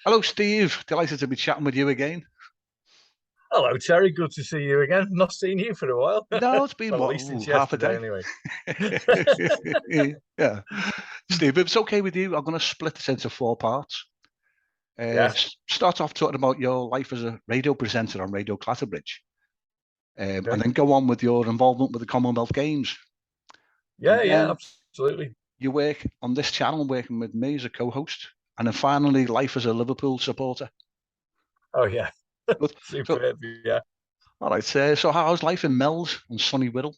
Hello, Steve. Delighted to be chatting with you again. Hello, Terry. Good to see you again. Not seen you for a while. No, it's been well, at least since half a day, anyway. Yeah, Steve, if it's okay with you, I'm going to split this into 4 parts. Start off talking about your life as a radio presenter on Radio Clatterbridge, and then go on with your involvement with the Commonwealth Games. Yeah, absolutely. You work on this channel, working with me as a co-host, and then finally, life as a Liverpool supporter. Oh yeah, super. Yeah. All right. So how's life in Mells and sunny Wirral?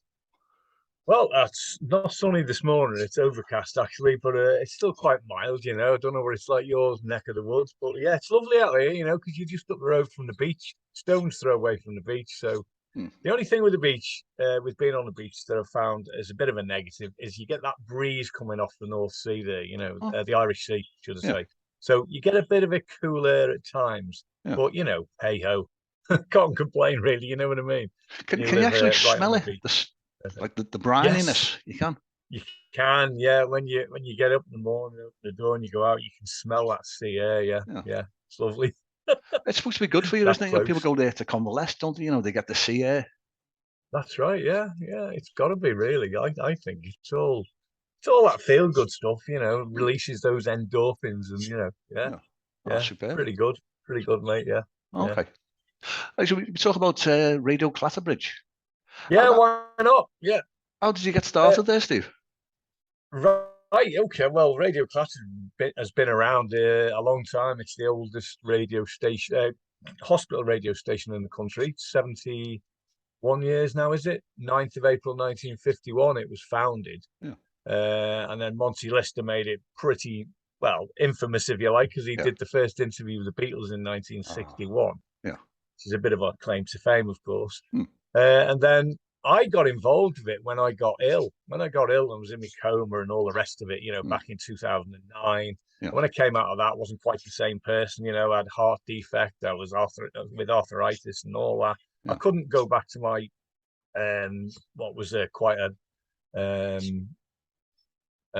Well, it's not sunny this morning. It's overcast actually, but it's still quite mild. I don't know what it's like yours neck of the woods, but yeah, it's lovely out here. Because you're just up the road from the beach, stone's throw away from the beach. So the only thing with the beach, with being on the beach, that I've found is a bit of a negative is you get that breeze coming off the North Sea there. The Irish Sea, should I say? So you get a bit of a cool air at times, but hey ho, can't complain really. You know what I mean? Can you actually smell it? Like the brininess, yes. You can. You can, yeah. When you get up in the morning, open the door, and you go out, you can smell that sea air. Yeah. It's lovely. It's supposed to be good for you, isn't it? People go there to convalesce, don't they? They get the sea air. That's right. Yeah. It's got to be really. I think it's all that feel good stuff. Releases those endorphins, and Superb. Pretty good, mate. Yeah. Okay. Right, so we talk about Radio Clatterbridge. Yeah, why not? Yeah. How did you get started there, Steve? Right. Okay. Well, Radio Clatterbridge has been around a long time. It's the oldest radio station, hospital radio station in the country. 71 years now, is it? 9th of April, 1951. It was founded. Yeah. And then Monty Lister made it pretty infamous, if you like, because he did the first interview with the Beatles in 1961. Yeah. Which is a bit of a claim to fame, of course. And then I got involved with it when I got ill. When I got ill and was in my coma and all the rest of it, back in 2009. Yeah. When I came out of that, I wasn't quite the same person. I had heart defect. I was with arthritis and all that. Yeah. I couldn't go back to my what was quite a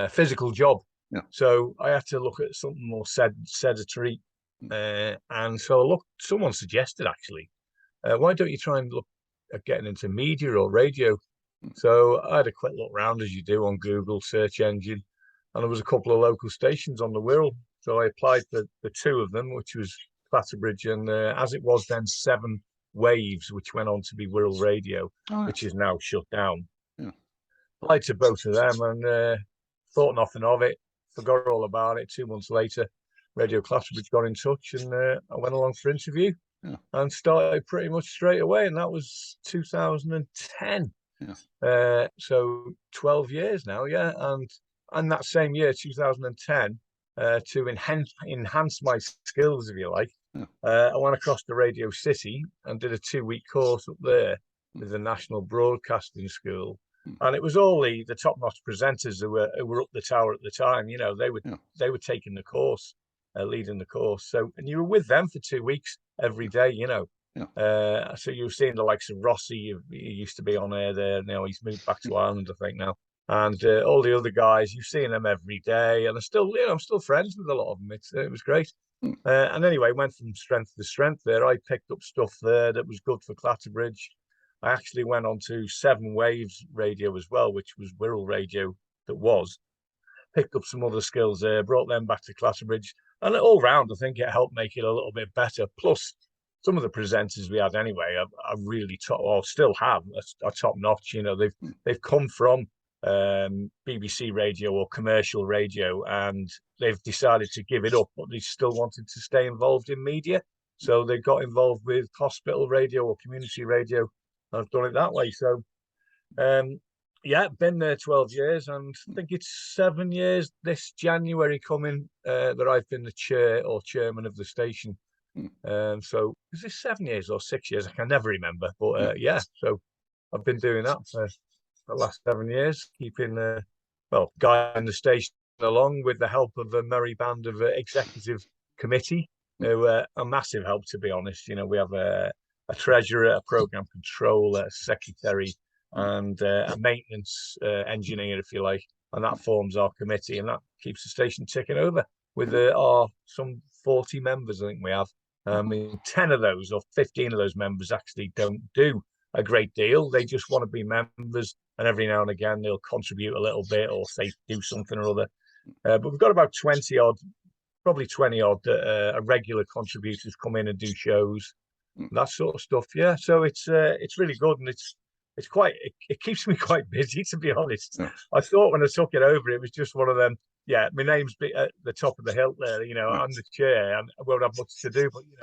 physical job. Yeah. So I had to look at something more sedentary. And so someone suggested actually, why don't you try and look at getting into media or radio? So I had a quick look around, as you do on Google search engine, and there was a couple of local stations on the Wirral. So I applied for the 2 of them, which was Clatterbridge and as it was then 7 Waves, which went on to be Wirral Radio, which is now shut down. Yeah. Applied to both of them and thought nothing of it, forgot all about it. 2 months later, Radio Clatterbridge got in touch and I went along for interview. Yeah. And started pretty much straight away, and that was 2010. Yeah. So 12 years now, yeah. And that same year, 2010, to enhance my skills, if you like, I went across to Radio City and did a 2-week course up there with the National Broadcasting School. And it was all the top-notch presenters who were up the tower at the time. They were taking the course, leading the course. So, and you were with them for 2 weeks every day. So you were seeing the likes of Rossi. He used to be on air there. Now he's moved back to Ireland, I think now. And all the other guys, you're seeing them every day. And I'm still friends with a lot of them. It was great. And anyway, went from strength to strength there. I picked up stuff there that was good for Clatterbridge. I actually went on to 7 Waves Radio as well, which was Wirral Radio that was. Picked up some other skills there, brought them back to Clatterbridge. And all round, I think it helped make it a little bit better. Plus, some of the presenters we had anyway are really top, or still have, are top notch. They've come from BBC Radio or commercial radio, and they've decided to give it up, but they still wanted to stay involved in media. So they got involved with hospital radio or community radio. I've done it that way. So, been there 12 years, and I think it's 7 years this January coming that I've been the chair or chairman of the station. So is this 7 years or 6 years? I can never remember. But so I've been doing that for the last 7 years, keeping guiding the station along with the help of a merry band of executive committee, who are a massive help, to be honest. We have a treasurer, a program controller, a secretary, and a maintenance engineer, if you like, and that forms our committee, and that keeps the station ticking over. with some 40 members, I think we have. I mean, 10 of those or 15 of those members actually don't do a great deal. They just want to be members, and every now and again they'll contribute a little bit or say do something or other. But we've got about 20 odd, probably 20 odd regular contributors come in and do shows, that sort of stuff. Yeah, so it's really good, and it's quite it keeps me quite busy, to be honest. Yeah. I thought when I took it over, it was just one of them. Yeah, my name's at the top of the hill there. You know, I'm the chair, and I won't have much to do. But you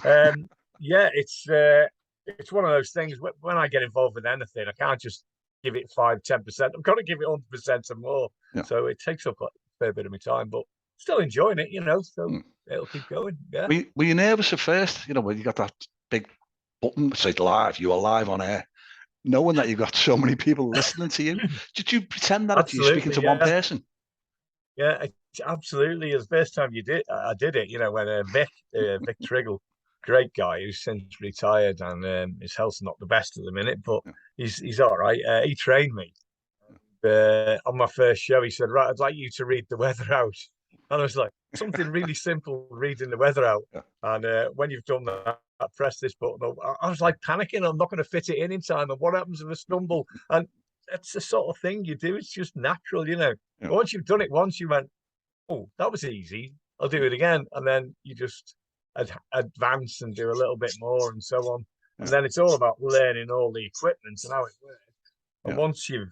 know, yeah, it's one of those things. When I get involved with anything, I can't just give it 5-10%. I've got to give it 100% or more. Yeah. So it takes up a fair bit of my time, but still enjoying it. You know, so it'll keep going. Yeah. Were you nervous at first? You know, when you got that big button that said live, you were live on air, knowing that you've got so many people listening to you. Did you pretend that you're speaking to one person? Yeah, absolutely. The first time I did it, you know, when Vic Triggle, great guy who's since retired, and his health's not the best at the minute, but he's all right. He trained me. On my first show, he said, "Right, I'd like you to read the weather out." And I was like, something really simple, reading the weather out. Yeah. And when you've done that, press this button. I was like panicking. I'm not going to fit it in time. And what happens if I stumble? And that's the sort of thing you do. It's just natural, you know. Yeah. Once you've done it once, you went, "Oh, that was easy. I'll do it again." And then you just advance and do a little bit more and so on. Yeah. And then it's all about learning all the equipment and how it works. And once you've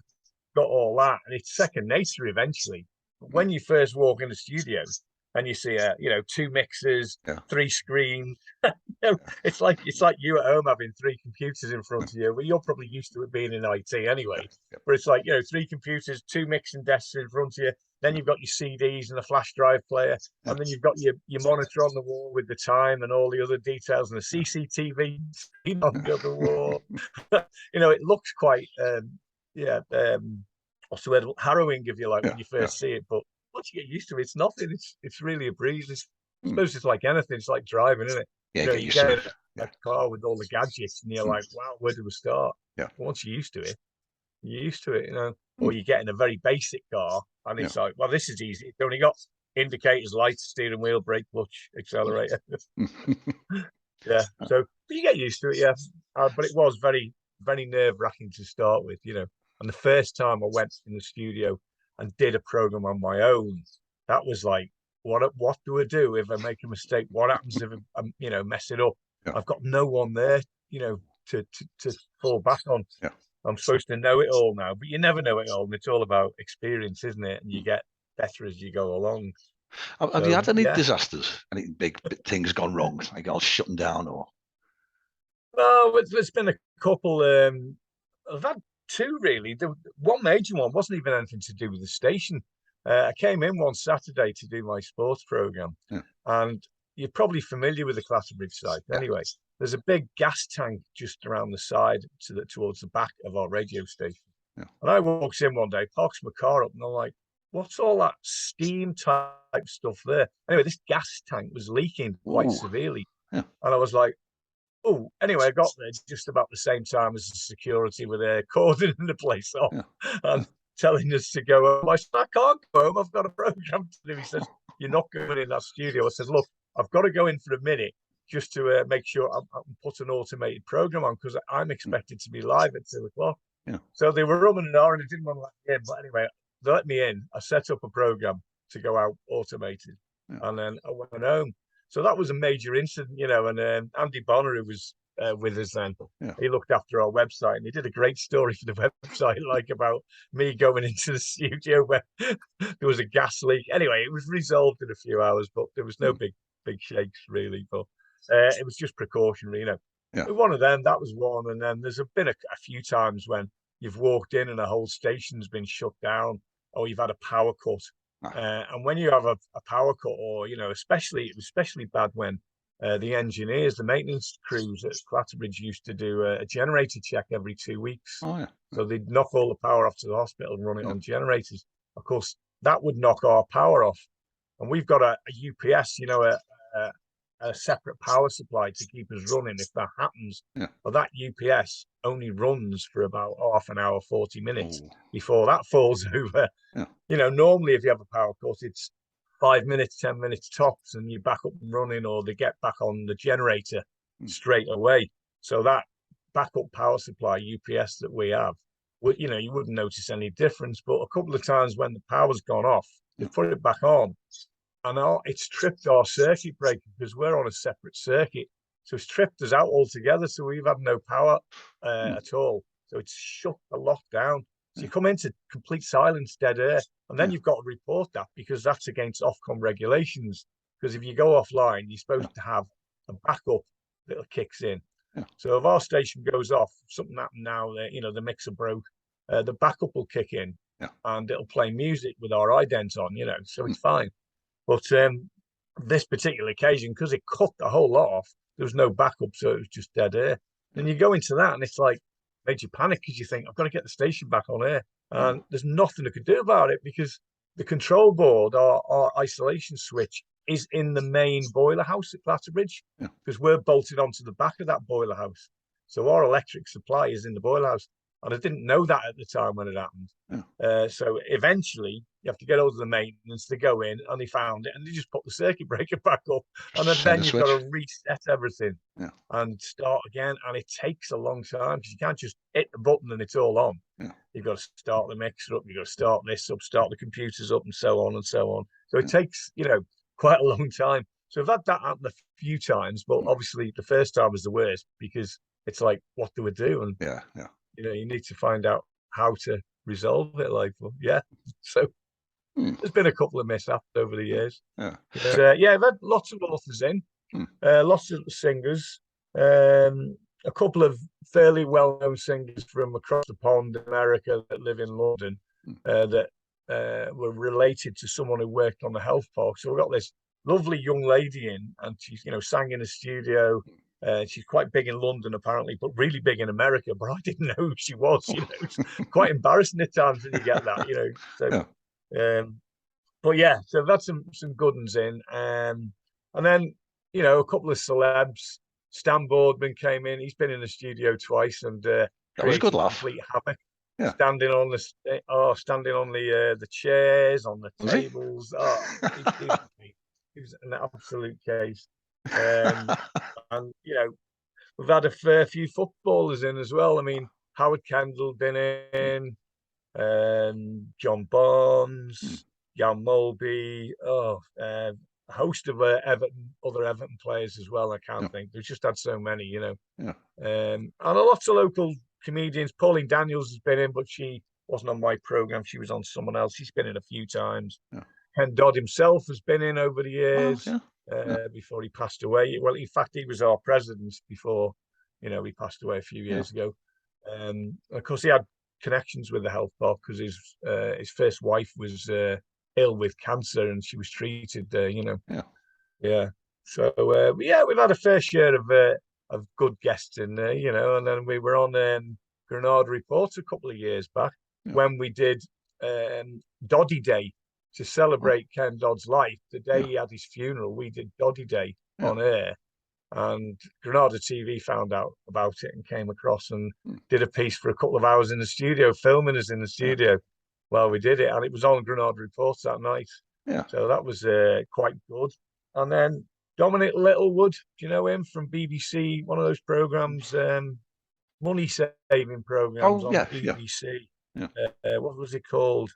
got all that, and it's second nature eventually. But when you first walk in the studio and you see, 2 mixers, 3 screens, it's like you at home having 3 computers in front of you. Well, you're probably used to it being in IT anyway. But it's like, 3 computers, 2 mixing desks in front of you. Then you've got your CDs and a flash drive player, and then you've got your monitor on the wall with the time and all the other details, and the CCTV on the other wall. It looks quite, what's the word, harrowing, if you like, when you first see it. But once you get used to it, it's nothing. It's really a breeze. I suppose it's like anything. It's like driving, isn't it? Yeah, you get a car with all the gadgets, and you're like, wow, where do we start? Yeah. Once you're used to it, Or you get in a very basic car, and it's like, well, this is easy. It's only got indicators, lights, steering wheel, brake, clutch, accelerator. Yeah. So you get used to it, yeah. But it was very, very nerve-wracking to start with, And the first time I went in the studio and did a program on my own, that was like, what do I do if I make a mistake? What happens if I, mess it up? Yeah. I've got no one there, to fall back on. Yeah. I'm supposed to know it all now, but you never know it all. And it's all about experience, isn't it? And you get better as you go along. Have you had any disasters? Any big things gone wrong, like all shutting down or? Oh, there's been a couple. I've had 2 really. The one major one wasn't even anything to do with the station. I came in one Saturday to do my sports program, and you're probably familiar with the Clatterbridge site. Anyway, there's a big gas tank just around the side towards the back of our radio station. Yeah. And I walks in one day, parks my car up, and I'm like, what's all that steam type stuff there? Anyway, this gas tank was leaking quite severely. Yeah. And I was like, oh, anyway, I got there just about the same time as the security were there, cordoning the place off and telling us to go home. I said, I can't go home. I've got a program to do. He says, you're not going in that studio. I said, look, I've got to go in for a minute just to make sure I put an automated program on, because I'm expected to be live at 2:00. Yeah. So they were rumming an hour and they didn't want to let me in. But anyway, they let me in. I set up a program to go out automated, and then I went home. So that was a major incident, and Andy Bonner, who was with us then, he looked after our website, and he did a great story for the website, like about me going into the studio where there was a gas leak. Anyway, it was resolved in a few hours, but there was no big shakes really. But it was just precautionary, But one of them, that was one. And then there's been a few times when you've walked in and a whole station's been shut down, or you've had a power cut. And when you have a power cut, or, it was especially bad when the engineers, the maintenance crews at Clatterbridge used to do a generator check every 2 weeks. Oh, yeah. So they'd knock all the power off to the hospital and run it on generators. Of course, that would knock our power off. And we've got a UPS, a separate power supply to keep us running if that happens. Yeah. But that UPS only runs for about half an hour, 40 minutes before that falls over. Yeah. Normally if you have a power cut, it's 5 minutes, 10 minutes tops, and you're back up and running, or they get back on the generator straight away. So that backup power supply UPS that we have, you know, you wouldn't notice any difference. But a couple of times when the power's gone off, they put it back on, and it's tripped our circuit breaker because we're on a separate circuit. So it's tripped us out altogether. So we've had no power at all. So it's shut the lock down. So you come into complete silence, dead air, and then you've got to report that because that's against Ofcom regulations. Because if you go offline, you're supposed to have a backup that kicks in. So if our station goes off, something happened now, you know, the mixer broke, the backup will kick in and it'll play music with our ident on, you know, so it's fine. But this particular occasion, because it cut the whole lot off, there was no backup, so it was just dead air. And you go into that and it's like, made you panic because you think, I've got to get the station back on air. And there's nothing I could do about it because the control board, our isolation switch, is in the main boiler house at Clatterbridge because we're bolted onto the back of that boiler house. So our electric supply is in the boiler house. And I didn't know that at the time when it happened. So eventually you have to get over the maintenance to go in, and they found it and they just put the circuit breaker back up. And then you've got to reset everything and start again. And it takes a long time because you can't just hit the button and it's all on. You've got to start the mixer up, you've got to start this up, start the computers up, and so on and so on. So it takes, you know, quite a long time. So I've had that happen a few times, but obviously the first time was the worst because it's like, what do we do? And you know, you need to find out how to resolve it. Like, well, so there's been a couple of mishaps over the years. But, I've had lots of authors in, lots of singers, a couple of fairly well-known singers from across the pond in America that live in London that were related to someone who worked on the health park. So we got this lovely young lady in, and she's, you know, sang in a studio. She's quite big in London, apparently, but really big in America. But I didn't know who she was. You know, it's quite embarrassing at times when you get that. You know, so but yeah, so I've had some good ones in, and then, you know, a couple of celebs. Stan Boardman came in. He's been in the studio twice, and that was a good laugh. Complete havoc. Standing on the chairs, on the tables. He was an absolute case. And you know, we've had a fair few footballers in as well. I mean, Howard Kendall been in, John Barnes, Jan Mulby, a host of other Everton players as well. I can't think. We've just had so many, you know. And lots of local comedians. Pauline Daniels has been in, but she wasn't on my program. She was on someone else. She's been in a few times. Ken Dodd himself has been in over the years. Before he passed away. Well, in fact, he was our president before, you know, he passed away a few years ago. Of course, he had connections with the health park because his first wife was ill with cancer and she was treated there, you know. So we've had a fair share of good guests in there, you know. And then we were on Granada Report a couple of years back when we did Doddy Day. To celebrate Ken Dodd's life, the day he had his funeral, we did Doddy Day on air, and Granada TV found out about it and came across and did a piece for a couple of hours in the studio, filming us in the studio while we did it, and it was on Granada Reports that night. So that was quite good. And then Dominic Littlewood, do you know him from BBC? One of those programs, money saving programs on BBC. What was it called?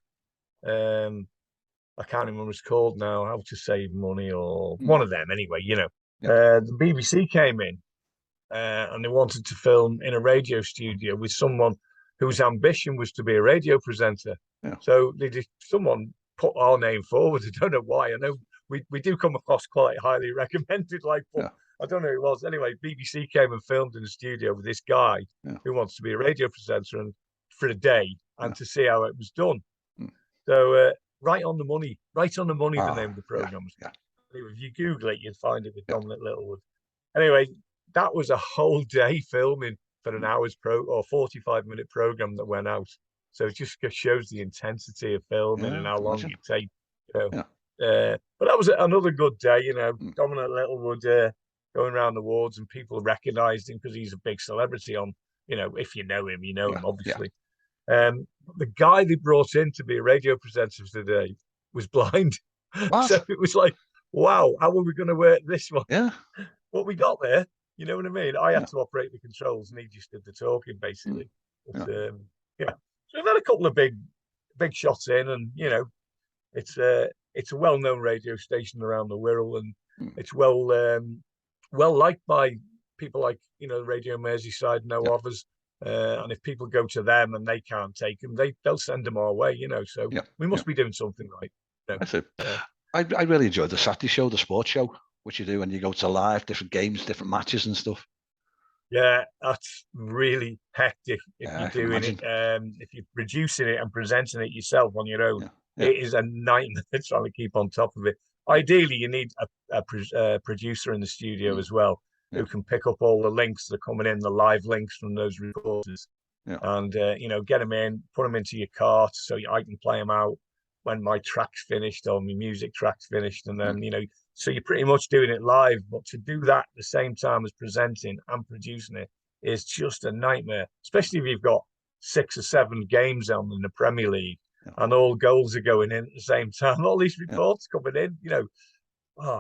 I can't remember what it's called now, How to Save Money or one of them anyway, you know. The BBC came in and they wanted to film in a radio studio with someone whose ambition was to be a radio presenter. So someone put our name forward. I don't know why. I know we do come across quite highly recommended, like, but I don't know who it was. Anyway, BBC came and filmed in the studio with this guy who wants to be a radio presenter and for a day and to see how it was done. So Right on the money, the name of the program. If you Google it, you'd find it with Dominic Littlewood. Anyway, that was a whole day filming for an hour's 45-minute program that went out. So it just shows the intensity of filming and how long it takes. You know. But that was another good day, you know. Dominic Littlewood going around the wards and people recognised him because he's a big celebrity on, you know, if you know him, you know him, obviously. The guy they brought in to be a radio presenter today was blind. What? So it was like, wow, how are we going to work this one? Yeah. What we got there, you know what I mean? I had to operate the controls and he just did the talking, basically. But, yeah. So we've had a couple of big shots in, and, you know, it's a well-known radio station around the Wirral, and it's well liked by people like, you know, Radio Merseyside know of us. And if people go to them and they can't take them, they'll send them our way, you know. So we must be doing something right. You know? That's it. I really enjoyed the Saturday show, the sports show, which you do when you go to live, different games, different matches and stuff. Yeah, that's really hectic if you're doing it. If you're producing it and presenting it yourself on your own, it is a nightmare trying to keep on top of it. Ideally, you need a producer in the studio as well, who can pick up all the links that are coming in, the live links from those recorders, and you know, get them in, put them into your cart so I can play them out when my track's finished or my music track's finished, and then you know. So you're pretty much doing it live, but to do that at the same time as presenting and producing it is just a nightmare, especially if you've got 6 or 7 games on in the Premier League and all goals are going in at the same time. All these reports coming in, you know,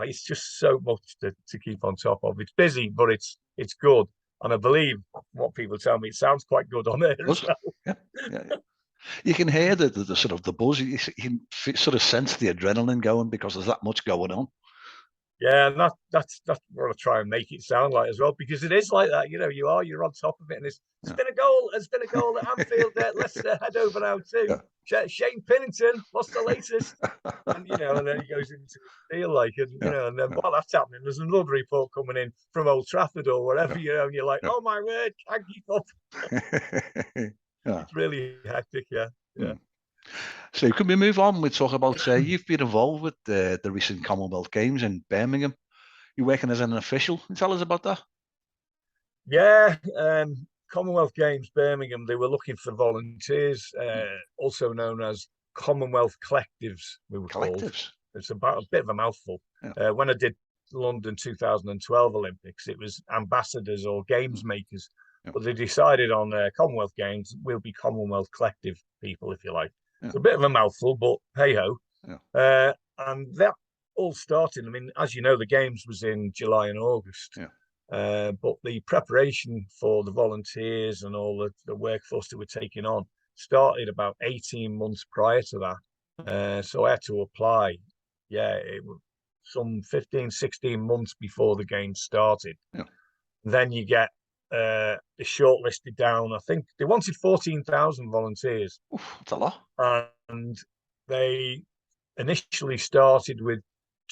it's just so much to keep on top of. It's busy, but it's good. And I believe what people tell me, it sounds quite good on there as well. You can hear the sort of the buzz. You can sort of sense the adrenaline going because there's that much going on. Yeah, and that's what I try and make it sound like as well, because it is like that. You know, you're on top of it, and it's been a goal. It's been a goal at Anfield. Let's head over now too. Shane Pennington, what's the latest? And you know, and then he goes into the field like, and you know, and then while that's happening, there's another report coming in from Old Trafford or wherever, you know, and you're like, oh my word, can't keep up. It's really hectic, yeah. So can we move on? We talk about you've been involved with the recent Commonwealth Games in Birmingham. You're working as an official. Can you tell us about that? Yeah, Commonwealth Games Birmingham. They were looking for volunteers, also known as Commonwealth Collectives. We were called. It's about a bit of a mouthful. When I did London 2012 Olympics, it was ambassadors or games makers. But they decided on Commonwealth Games, we'll be Commonwealth Collective people, if you like. It's a bit of a mouthful, but hey-ho. And that all started, I mean, as you know, the Games was in July and August. But the preparation for the volunteers and all the workforce that we're taking on started about 18 months prior to that. So I had to apply. It was some 15, 16 months before the Games started. Then you get shortlisted down. I think they wanted 14,000 volunteers. That's a lot. And they initially started with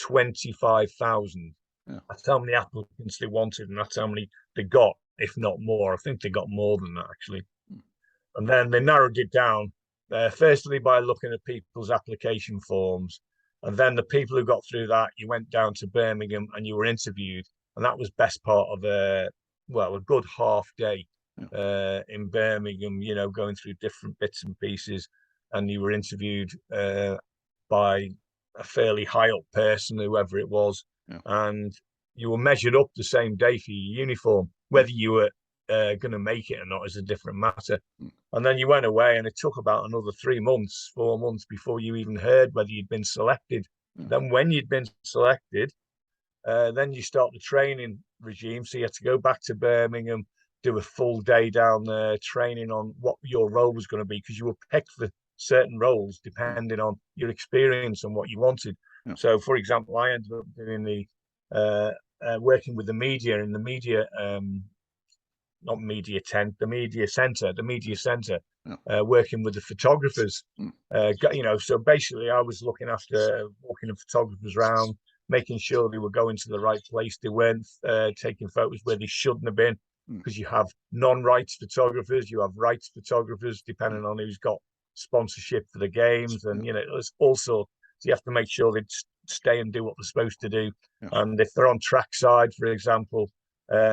25,000. That's how many applicants they wanted, and that's how many they got, if not more. I think they got more than that, actually. And then they narrowed it down, firstly by looking at people's application forms. And then the people who got through that, you went down to Birmingham and you were interviewed. And that was best part of a good half day in Birmingham, you know, going through different bits and pieces. And you were interviewed by a fairly high up person, whoever it was. And you were measured up the same day for your uniform. Whether you were going to make it or not is a different matter. And then you went away, and it took about another 4 months before you even heard whether you'd been selected. Then when you'd been selected, then you start the training regime. So you had to go back to Birmingham, do a full day down there, training on what your role was going to be, because you were picked for certain roles depending on your experience and what you wanted. So, for example, I ended up doing the working with the media in the media, not media tent, the media center, working with the photographers. You know, so basically, I was looking after walking the photographers around, making sure they were going to the right place. They weren't taking photos where they shouldn't have been, because you have non-rights photographers, you have rights photographers, depending on who's got sponsorship for the games, and you know, there's also. So you have to make sure they stay and do what they're supposed to do. And if they're on trackside, for example,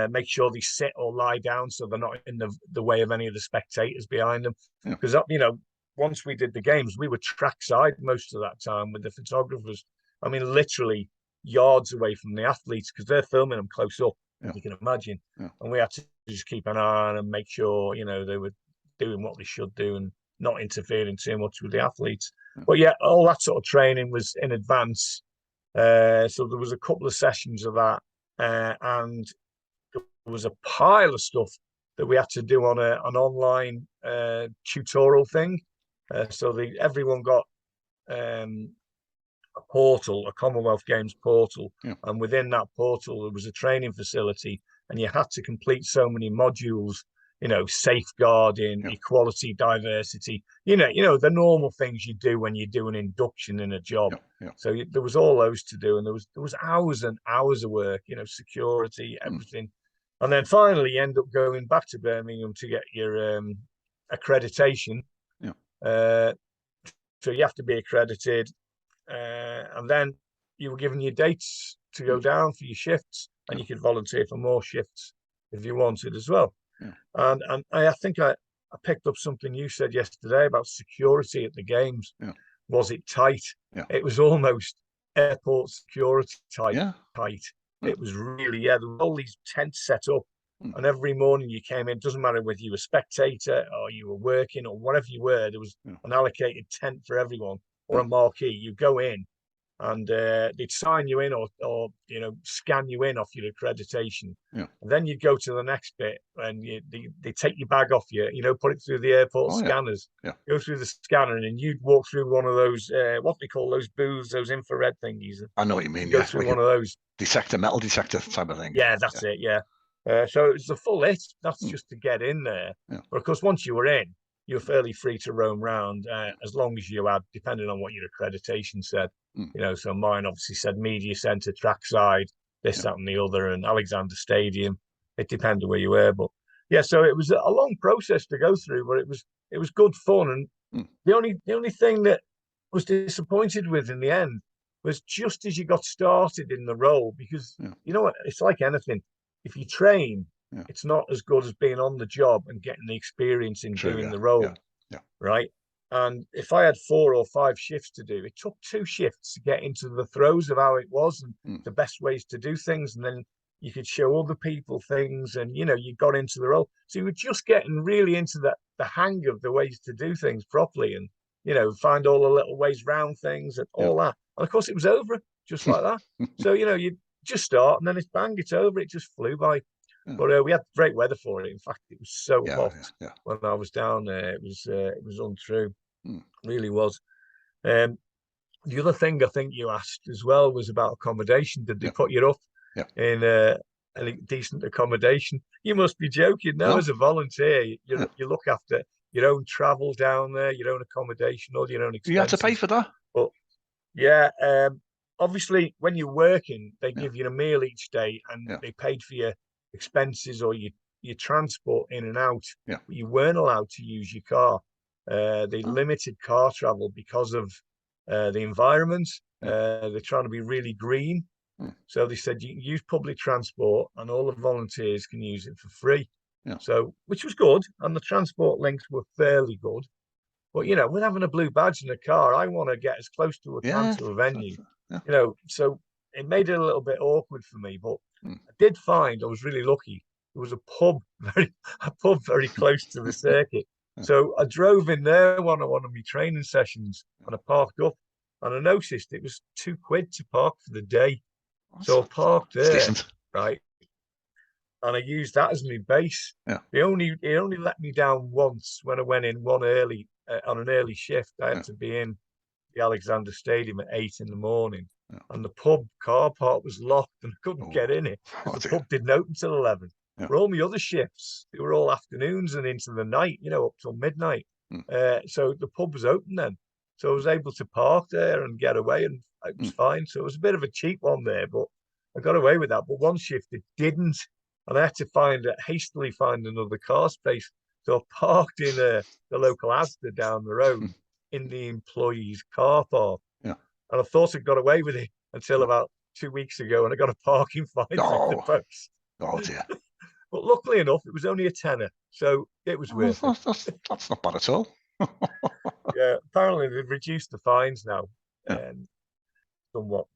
make sure they sit or lie down so they're not in the way of any of the spectators behind them. Because, you know, once we did the Games, we were trackside most of that time with the photographers. I mean, literally yards away from the athletes, because they're filming them close up, you can imagine. And we had to just keep an eye on and make sure, you know, they were doing what they should do and not interfering too much with the athletes. But yeah, all that sort of training was in advance. So there was a couple of sessions of that, and there was a pile of stuff that we had to do on an online tutorial thing. So everyone got a portal, a Commonwealth Games portal, and within that portal there was a training facility, and you had to complete so many modules. Safeguarding, equality, diversity. The normal things you do when you do an induction in a job. So there was all those to do, and there was hours and hours of work. Security, everything, and then finally you end up going back to Birmingham to get your accreditation. So you have to be accredited, and then you were given your dates to go down for your shifts, and you could volunteer for more shifts if you wanted as well. And I think I picked up something you said yesterday about security at the games. Was it tight? It was almost airport security tight. It was really, there were all these tents set up, and every morning you came in, doesn't matter whether you were a spectator or you were working or whatever you were, there was an allocated tent for everyone, or a marquee. You go in and they'd sign you in or scan you in off your accreditation. And then you'd go to the next bit, and they take your bag off you, put it through the airport scanners, go through the scanner, and then you'd walk through one of those, what they call those booths, those infrared thingies. I know what you mean. Go through one of those. Metal detector type of thing. Yeah, that's it, so it was the full hit. That's just to get in there. But of course, once you were in, you were fairly free to roam around, as long as you had, depending on what your accreditation said. So mine obviously said media centre, trackside, this, that, and the other, and Alexander Stadium. It depended where you were, but so it was a long process to go through, but it was good fun. And the only thing that I was disappointed with in the end was just as you got started in the role, because you know what, it's like anything. If you train, it's not as good as being on the job and getting the experience in doing the role, right? And if I had 4 or 5 shifts to do, it took 2 shifts to get into the throes of how it was and the best ways to do things. And then you could show other people things, and, you got into the role. So you were just getting really into the hang of the ways to do things properly, and, find all the little ways around things and all that. And of course it was over just like that. So, you just start, and then it's bang, it's over. It just flew by. But we had great weather for it. In fact, it was so hot when I was down there. It was untrue. Really was. The other thing I think you asked as well was about accommodation. Did they put you up in a decent accommodation? You must be joking. Now, as a volunteer, you look after your own travel down there, your own accommodation, all your own expenses. You had to pay for that? But obviously, when you're working, they give you a meal each day, and they paid for your expenses or your transport in and out. But you weren't allowed to use your car. They limited car travel because of the environment. They're trying to be really green. So they said you can use public transport, and all the volunteers can use it for free. So, which was good, and the transport links were fairly good. But with having a blue badge in a car, I want to get as close to a venue. So it made it a little bit awkward for me. But I did find I was really lucky. There was a pub very close to the circuit. So I drove in there one of my training sessions, and I parked up, and I noticed it was £2 to park for the day. So I parked there, right, and I used that as my base. It only let me down once when I went in on an early shift. I had to be in the Alexander Stadium at 8 in the morning, and the pub car park was locked, and I couldn't get in it because the pub didn't open till 11. For all my other shifts, they were all afternoons and into the night, up till midnight. So the pub was open then. So I was able to park there and get away, and it was fine. So it was a bit of a cheap one there, but I got away with that. But one shift it didn't, and I had to hastily find another car space. So I parked in the local Asda down the road in the employees' car park. And I thought I got away with it until about 2 weeks ago, and I got a parking fine from the post. Oh dear. But luckily enough, it was only a tenner, so it was worth it. That's not bad at all. Apparently they've reduced the fines now, somewhat.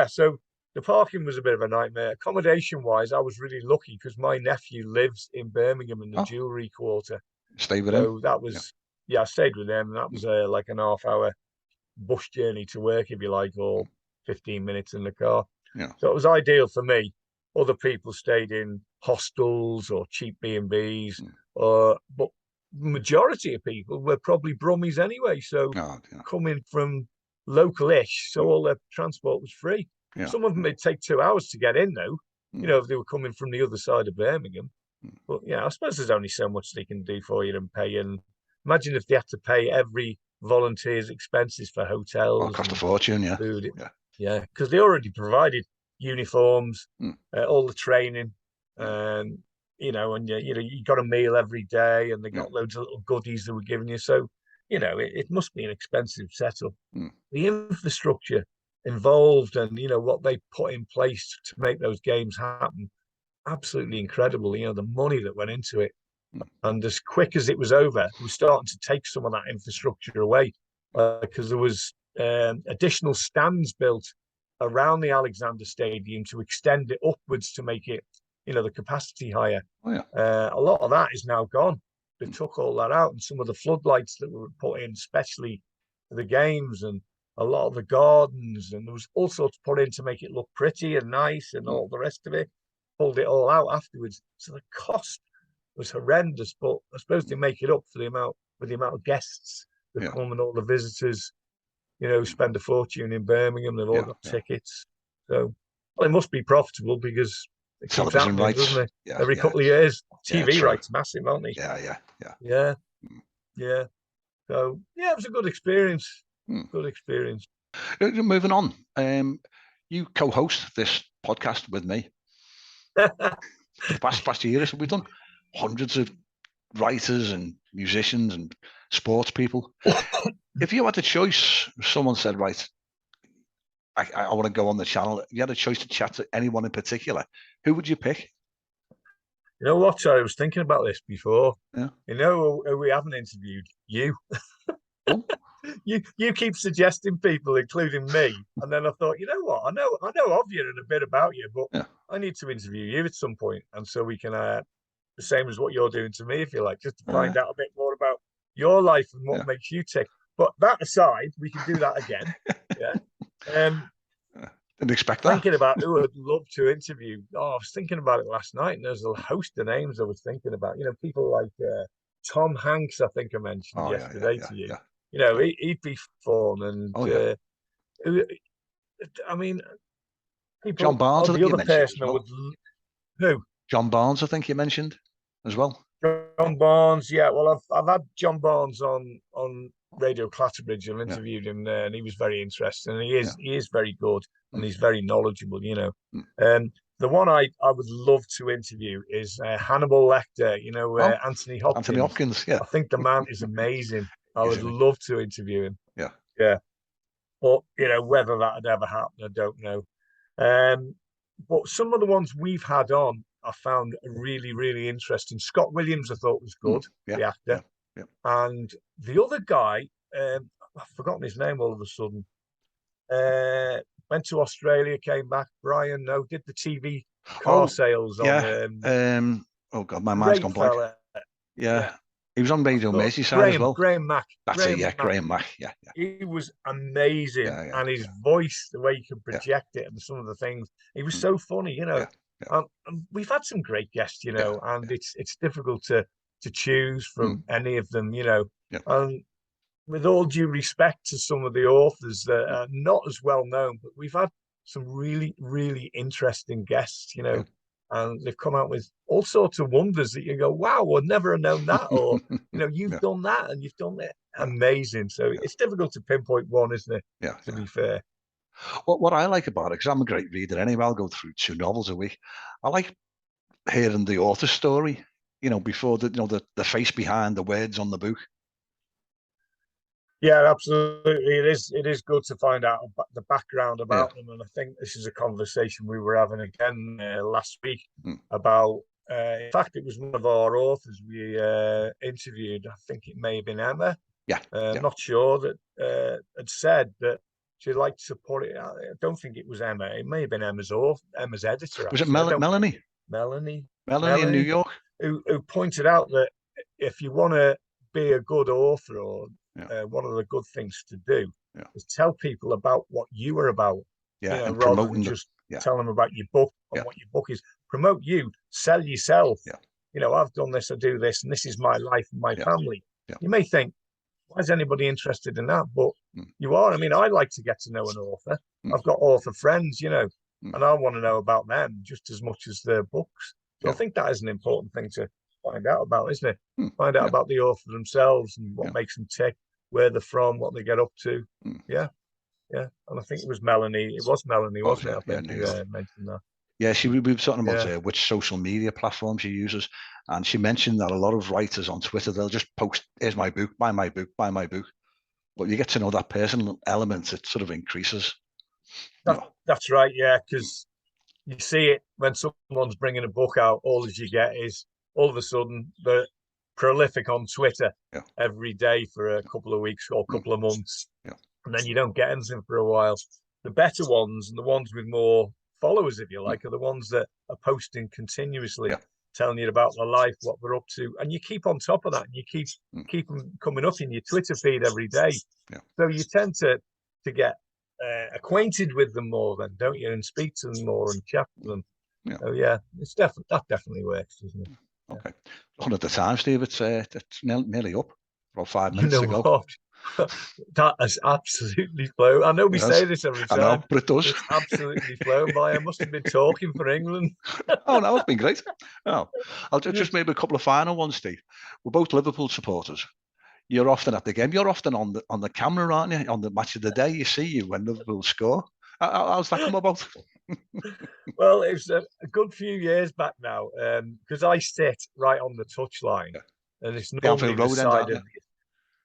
So the parking was a bit of a nightmare. Accommodation-wise, I was really lucky because my nephew lives in Birmingham in the jewellery quarter. Stay with him. So that was I stayed with them. That was like an half-hour bus journey to work, if you like, or 15 minutes in the car. Yeah. So it was ideal for me. Other people stayed in hostels or cheap B&Bs, but majority of people were probably Brummies anyway. So coming from local-ish, so all their transport was free. Yeah. Some of them it'd take 2 hours to get in, though. You know, if they were coming from the other side of Birmingham. But yeah, I suppose there's only so much they can do for you and pay. And imagine if they had to pay every volunteer's expenses for hotels. Cost a fortune, yeah. Food. Yeah, because they already provided uniforms, all the training, and you know, and you got a meal every day, and they got loads of little goodies they were giving you. So, you know, it must be an expensive setup. The infrastructure involved, and you know what they put in place to make those games happen, absolutely incredible. You know, the money that went into it, and as quick as it was over, we're starting to take some of that infrastructure away because there was additional stands built around the Alexander Stadium to extend it upwards to make it, you know, the capacity higher. A lot of that is now gone. They took all that out, and some of the floodlights that were put in, especially for the games, and a lot of the gardens, and there was all sorts put in to make it look pretty and nice, and all the rest of it. Pulled it all out afterwards. So the cost was horrendous, but I suppose they make it up for the amount of guests that come and all the visitors, you know, spend a fortune in Birmingham. They've all got tickets. So it must be profitable because it keeps happening, doesn't it? Every couple of years. TV rights massive, aren't they? Yeah. So it was a good experience. Good experience. Moving on. You co-host this podcast with me. The past years, we've done hundreds of writers and musicians and sports people. If you had a choice, someone said, right, I want to go on the channel. If you had a choice to chat to anyone in particular, who would you pick? You know what? I was thinking about this before. Yeah. You know, we haven't interviewed you. You keep suggesting people, including me, and then I thought, you know what? I know of you and a bit about you, but I need to interview you at some point, and so we can the same as what you're doing to me, if you like, just to find out a bit more about your life and what makes you tick. But that aside, we can do that again. Didn't expect that. Thinking about who I'd love to interview. Oh, I was thinking about it last night, and there's a host of names I was thinking about. You know, people like Tom Hanks, I think I mentioned yesterday to you. You know, he'd be fun, and I mean, people. John Barnes, the other person I would. Who? John Barnes, I think you mentioned as well. John Barnes, yeah. Well, I've had John Barnes on Radio Clatterbridge. I've interviewed him there, and he was very interesting. And he is very good, and he's very knowledgeable. You know, the one I would love to interview is Hannibal Lecter. You know, Anthony Hopkins. Anthony Hopkins, yeah. I think the man is amazing. I would love to interview him. Yeah. But you know, whether that would ever happen, I don't know. But some of the ones we've had on, I found really, really interesting. Scott Williams, I thought was good, the actor. And the other guy, I've forgotten his name all of a sudden. Went to Australia, came back. Brian, did the TV car sales on. Oh God, my mind's gone blank. Yeah. He was on Radio Merseyside as well. Graham Mack. That's it, Graham Mack. Yeah. He was amazing. And his voice, the way he could project it and some of the things, he was so funny, you know. And we've had some great guests, you know, and it's difficult to choose from any of them, you know. And with all due respect to some of the authors that are not as well known, but we've had some really, really interesting guests, you know. And they've come out with all sorts of wonders that you go, wow, I'd never have known that. Or, you know, you've done that and you've done it. Amazing. So it's difficult to pinpoint one, isn't it? To be fair. Well, what I like about it, because I'm a great reader anyway, I'll go through 2 novels a week. I like hearing the author's story, you know, before the face behind the words on the book. Yeah, absolutely. It is good to find out the background about them. And I think this is a conversation we were having again last week about, in fact, it was one of our authors we interviewed. I think it may have been Emma. I'm not sure, that had said that she'd like to put it out. I don't think it was Emma. It may have been Emma's editor. Was it Melanie? Melanie in New York? Who pointed out that if you want to be a good author, or one of the good things to do is tell people about what you are about. Yeah, and rather than just tell them about your book and what your book is. Promote you, sell yourself. Yeah. I've done this, I do this, and this is my life and my family. Yeah. You may think, why is anybody interested in that? But you are. I mean, I like to get to know an author. I've got author friends, and I want to know about them just as much as their books. So I think that is an important thing to find out about, isn't it? Find out about the author themselves and what makes them tick, where they're from, what they get up to. Yeah. And I think it was Melanie. It was Melanie, wasn't it? I think you mentioned that. Yeah, we were talking about which social media platform she uses, and she mentioned that a lot of writers on Twitter, they'll just post, here's my book, buy my book, buy my book. But you get to know that personal element, it sort of increases. That's right, yeah, because you see it when someone's bringing a book out, all as you get is all of a sudden they're prolific on Twitter every day for a couple of weeks or a couple of months. And then you don't get anything for a while. The better ones and the ones with more followers, if you like, are the ones that are posting continuously, telling you about their life, what they're up to, and you keep on top of that, and you keep them coming up in your Twitter feed every day. So you tend to get acquainted with them more, then, don't you, and speak to them more and chat to them. So that definitely works, doesn't it? Okay. Looking at the time, Steve, it's nearly up. About 5 minutes to go. What? That has absolutely flown. I know we say this every time. I know, but it does. It's absolutely flown by. I must have been talking for England. Oh, no, it's been great. Oh, I'll just maybe a couple of final ones, Steve. We're both Liverpool supporters. You're often at the game. You're often on the camera, aren't you? On the match of the day, you see you when Liverpool score. How's that come about? Well, it was a good few years back now, because I sit right on the touchline, and it's normally the side of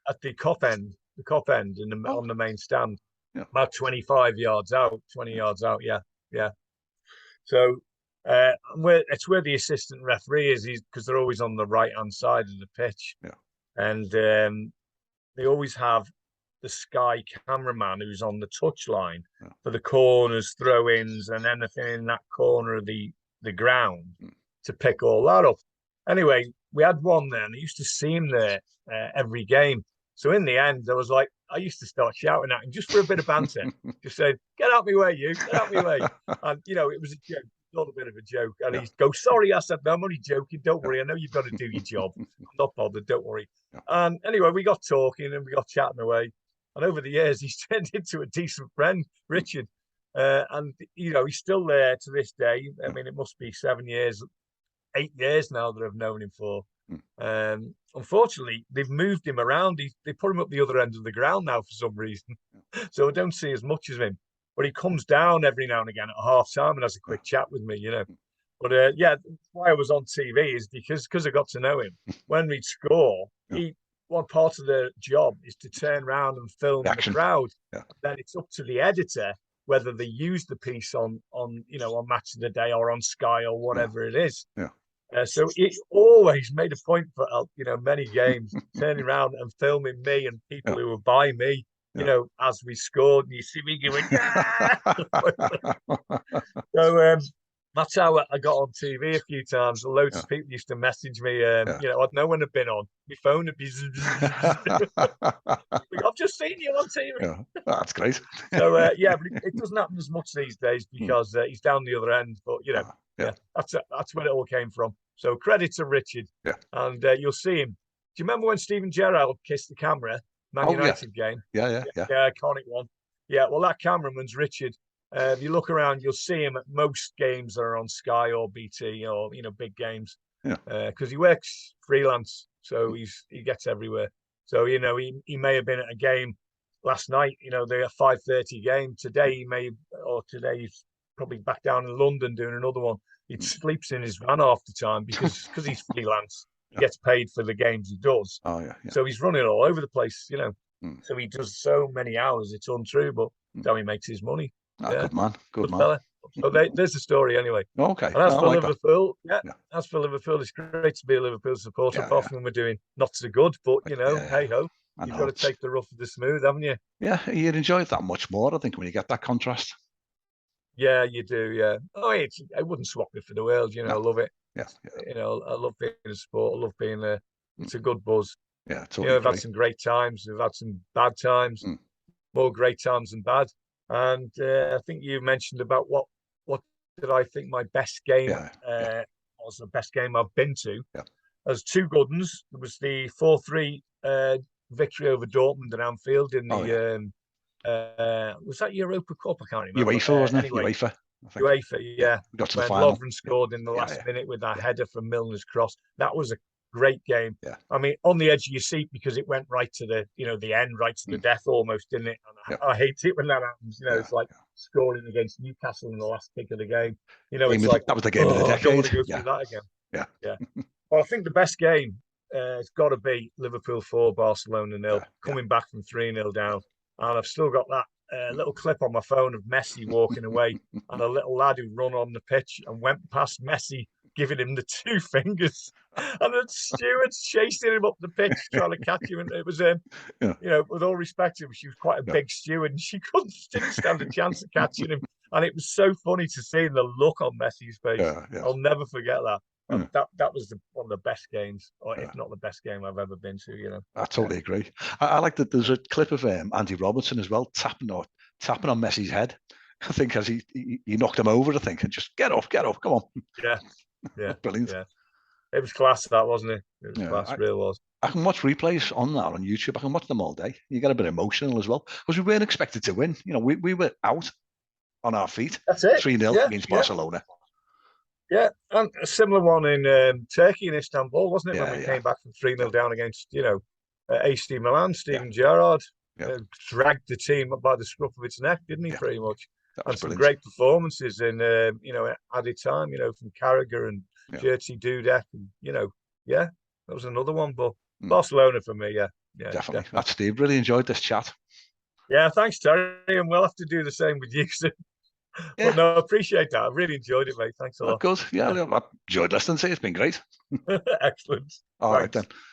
at the cop end, on the main stand, about 25 yards out, 20 yards out. Yeah. So it's where the assistant referee is, because they're always on the right hand side of the pitch, and they always have the Sky cameraman who's on the touchline for the corners, throw-ins, and anything in that corner of the ground to pick all that up. Anyway, we had one there, and I used to see him there every game. So in the end, I used to start shouting at him just for a bit of banter, just saying, "Get out my way, you! Get out my way!" And it was a joke, not a bit of a joke. And he'd go, "Sorry," I said, "No, I'm only joking. Don't worry. I know you've got to do your job. I'm not bothered. Don't worry." And anyway, we got talking and we got chatting away. And over the years, he's turned into a decent friend, Richard. And he's still there to this day. I mean, it must be 8 years now that I've known him for. Unfortunately, they've moved him around. They put him up the other end of the ground now for some reason, so I don't see as much of him. But he comes down every now and again at half time and has a quick chat with me, But why I was on TV is because I got to know him. When we'd score, one part of the job is to turn around and film the crowd. Then it's up to the editor whether they use the piece on Match of the Day or on Sky or whatever it is. So he always made a point for many games turning around and filming me and people who were by me, as we scored, and you see me going, So that's how I got on TV a few times. Loads of people used to message me. I'd know when I'd been on. My phone would be. I've just seen you on TV. That's great. So but it doesn't happen as much these days because he's down the other end. But that's where it all came from. So credit to Richard. And you'll see him. Do you remember when Steven Gerrard kissed the camera? Man United game. Yeah, iconic one. Yeah, well, that cameraman's Richard. If you look around, you'll see him at most games that are on Sky or BT or big games. Because he works freelance, so he gets everywhere. So he may have been at a game last night. The 5:30 game. Today he's probably back down in London doing another one. He sleeps in his van half the time because he's freelance. He gets paid for the games he does. So he's running all over the place. So he does so many hours. It's untrue, but that's how he makes his money. Good man. Good man. Fella. So there's the story anyway. Okay. And as for Liverpool, as for Liverpool, it's great to be a Liverpool supporter. Apart from when we're doing not so good, but hey ho, you've got to take the rough with the smooth, haven't you? Yeah, you'd enjoy it that much more, I think, when you get that contrast. Yeah, you do. Yeah. Oh, I wouldn't swap it for the world. I love it. Yeah. I love being a sport. I love being there. It's a good buzz. Yeah, totally. You know, we've had some great times, we've had some bad times, more great times than bad. And I think you mentioned about what did I think my best game was, the best game I've been to. Yeah. There's two good ones. There was the 4-3 victory over Dortmund at Anfield in the was that Europa Cup? I can't remember. UEFA, wasn't it? Anyway, UEFA. UEFA, yeah. We got to when the final. Lovren scored in the last minute with that header from Milner's cross. That was a great game. Yeah. I mean, on the edge of your seat because it went right to the, the end, right to the death almost, didn't it? And I hate it when that happens. It's like scoring against Newcastle in the last kick of the game. It's like that was the game of the decade. I don't want to go through that again. Yeah. Well, I think the best game it's got to be Liverpool 4, Barcelona 0, coming back from 3-0 down. And I've still got that little clip on my phone of Messi walking away and a little lad who run on the pitch and went past Messi, giving him the two fingers. And the stewards chasing him up the pitch, trying to catch him. And it was, with all respect to him, she was quite a big steward and she didn't stand a chance of catching him. And it was so funny to see the look on Messi's face. I'll never forget that. That was one of the best games, or if not the best game I've ever been to. I totally agree. I like that. There's a clip of Andy Robertson as well tapping on Messi's head. I think as he knocked him over. I think and just get off, come on. Yeah, brilliant. Yeah, it was class, that wasn't it? It was class, it really was. I can watch replays on that on YouTube. I can watch them all day. You get a bit emotional as well because we weren't expected to win. We were out on our feet. That's it. 3-0 against Barcelona. Yeah, and a similar one in Turkey, in Istanbul, wasn't it? When we came back from 3-0 down against, AC Milan, Steven Gerrard dragged the team up by the scruff of its neck, didn't he, pretty much? And some great performances in, added time, from Carragher and Jerzy Dudek. And, that was another one. But Barcelona for me, definitely. That's Steve. Really enjoyed this chat. Yeah, thanks, Terry. And we'll have to do the same with you soon. But no, I appreciate that. I really enjoyed it, mate. Thanks a lot. Good. Yeah, I enjoyed listening to it. It's been great. Excellent. All right, then.